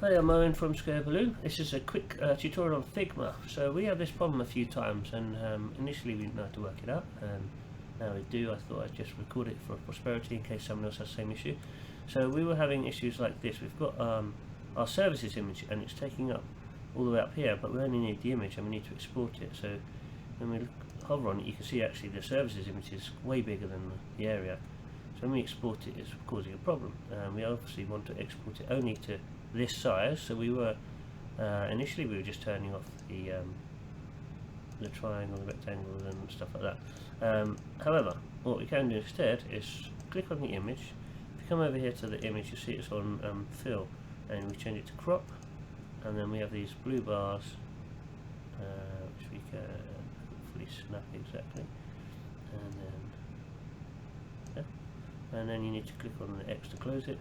Hi, I'm Owen from Square Balloon. This is a quick tutorial on Figma. So we have this problem a few times, and initially we didn't know how to work it out, and now we do. I thought I'd just record it for prosperity in case someone else has the same issue. So we were having issues like this. We've got our services image, and it's taking up all the way up here, but we only need the image, and we need to export it. So when we hover on it, you can see actually the services image is way bigger than the area. So when we export it, it's causing a problem. We obviously want to export it only to this size, so we were initially we were just turning off the triangle, the rectangles and stuff like that. However, what we can do instead is click on the image. If you come over here to the image, you see it's on fill, and we change it to crop, and then we have these blue bars which we can hopefully snap exactly, and then you need to click on the X to close it.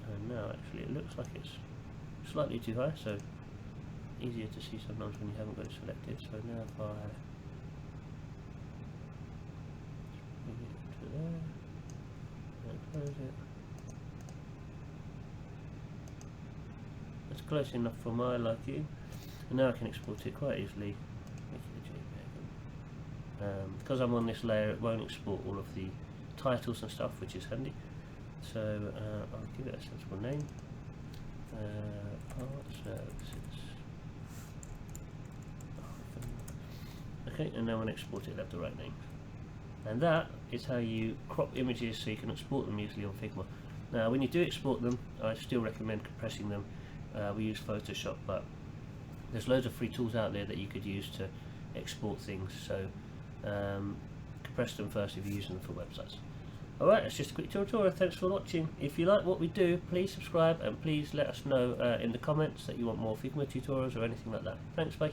And now actually it looks like it's slightly too high, so easier to see sometimes when you haven't got it selected. So now if I bring it to there and close it, that's close enough for my liking, and now I can export it quite easily. Make it a JPEG. Because I'm on this layer, it won't export all of the titles and stuff, which is handy. So I'll give it a sensible name. Art services. Okay, and now when I export it, it'll have the right name. And that is how you crop images so you can export them easily on Figma. Now, when you do export them, I still recommend compressing them. We use Photoshop, but there's loads of free tools out there that you could use to export things. So compress them first if you're using them for websites. Alright, that's just a quick tutorial. Thanks for watching. If you like what we do, please subscribe, and please let us know in the comments that you want more Figma tutorials or anything like that. Thanks, bye.